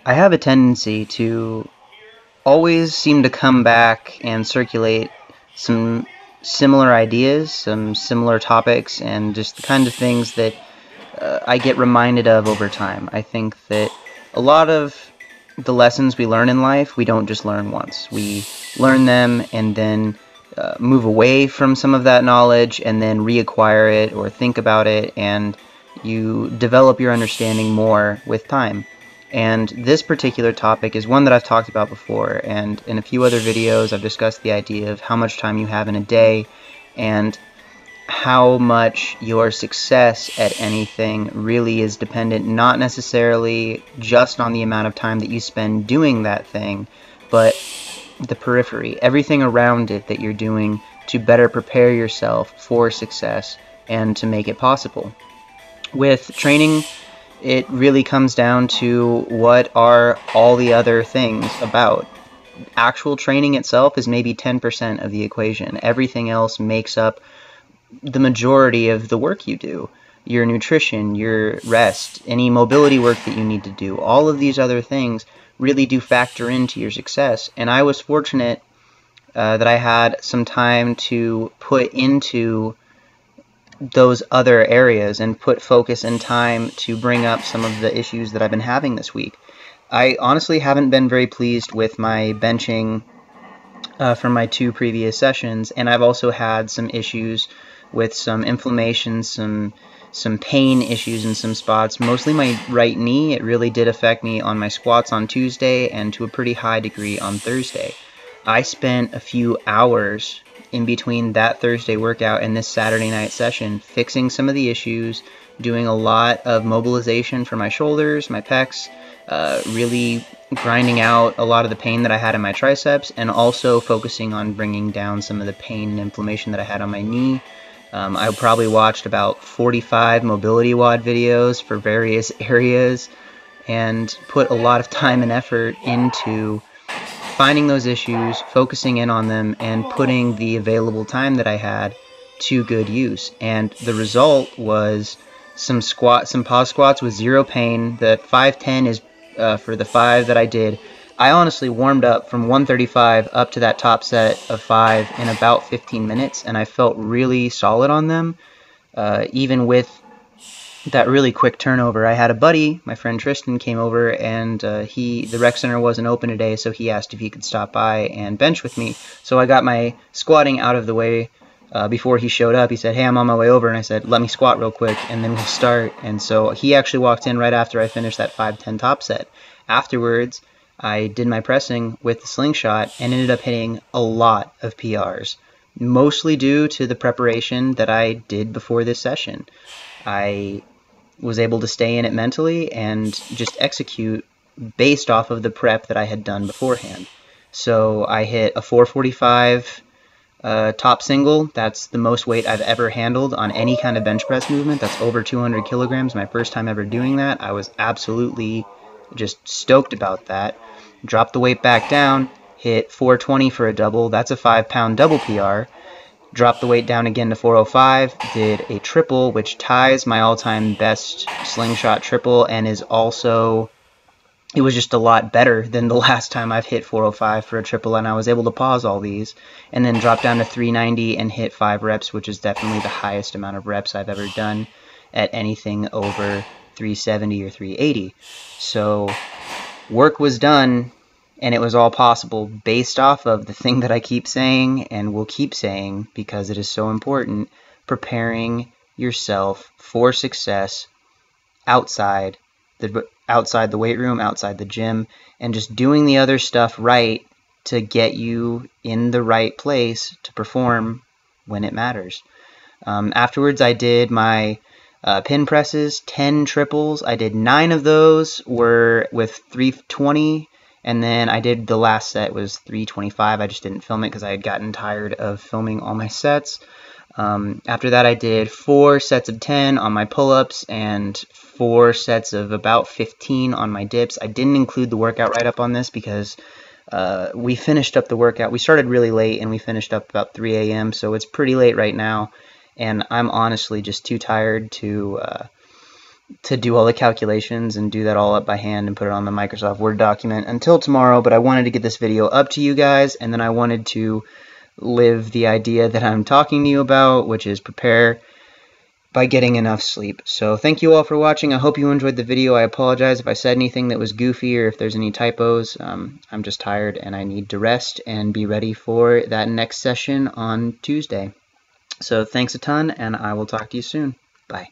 I have a tendency to always seem to come back and circulate some similar ideas, some similar topics, and just the kind of things that I get reminded of over time. I think that a lot of the lessons we learn in life, we don't just learn once. We learn them and then move away from some of that knowledge and then reacquire it or think about it, and you develop your understanding more with time. And this particular topic is one that I've talked about before, and in a few other videos I've discussed the idea of how much time you have in a day and how much your success at anything really is dependent not necessarily just on the amount of time that you spend doing that thing, but the periphery, everything around it that you're doing to better prepare yourself for success and to make it possible. With training, it really comes down to what are all the other things about. Actual training itself is maybe 10% of the equation. Everything else makes up the majority of the work you do. Your nutrition, your rest, any mobility work that you need to do, all of these other things really do factor into your success. And I was fortunate that I had some time to put into those other areas and put focus and time to bring up some of the issues that I've been having this week. I honestly haven't been very pleased with my benching from my 2 previous sessions, and I've also had some issues with some inflammation, some pain issues in some spots, mostly my right knee. It really did affect me on my squats on Tuesday and to a pretty high degree on Thursday. I spent a few hours in between that Thursday workout and this Saturday night session fixing some of the issues, doing a lot of mobilization for my shoulders, my pecs, really grinding out a lot of the pain that I had in my triceps, and also focusing on bringing down some of the pain and inflammation that I had on my knee. I probably watched about 45 mobility WOD videos for various areas and put a lot of time and effort into finding those issues, focusing in on them, and putting the available time that I had to good use. And the result was some pause squats with zero pain. The 510 is for the 5 that I did. I honestly warmed up from 135 up to that top set of 5 in about 15 minutes, and I felt really solid on them, even with that really quick turnover. I had a buddy, my friend Tristan, came over, and the rec center wasn't open today, so he asked if he could stop by and bench with me. So I got my squatting out of the way before he showed up. He said, "Hey, I'm on my way over," and I said, "Let me squat real quick, and then we'll start." And so he actually walked in right after I finished that 5-10 top set. Afterwards, I did my pressing with the slingshot and ended up hitting a lot of PRs, mostly due to the preparation that I did before this session. I was able to stay in it mentally and just execute based off of the prep that I had done beforehand. So I hit a 445 top single. That's the most weight I've ever handled on any kind of bench press movement. That's over 200 kilograms. My first time ever doing that. I was absolutely just stoked about that. Dropped the weight back down, hit 420 for a double. That's a 5-pound double PR. Dropped the weight down again to 405, did a triple, which ties my all-time best slingshot triple, and is also, it was just a lot better than the last time I've hit 405 for a triple, and I was able to pause all these, and then drop down to 390 and hit 5 reps, which is definitely the highest amount of reps I've ever done at anything over 370 or 380. So work was done, and it was all possible based off of the thing that I keep saying and will keep saying because it is so important: preparing yourself for success outside the weight room, outside the gym, and just doing the other stuff right to get you in the right place to perform when it matters. Afterwards, I did my pin presses, 10 triples. I did 9 of those were with 320. And then I did the last set was 325. I just didn't film it because I had gotten tired of filming all my sets. After that, I did 4 sets of 10 on my pull-ups and 4 sets of about 15 on my dips. I didn't include the workout write-up on this because we finished up the workout. We started really late and we finished up about 3 a.m. So it's pretty late right now. And I'm honestly just too tired to to do all the calculations and do that all up by hand and put it on the Microsoft Word document until tomorrow, but I wanted to get this video up to you guys, and then I wanted to live the idea that I'm talking to you about, which is prepare by getting enough sleep. So thank you all for watching. I hope you enjoyed the video. I apologize if I said anything that was goofy or if there's any typos. I'm just tired and I need to rest and be ready for that next session on Tuesday. So thanks a ton, and I will talk to you soon. Bye.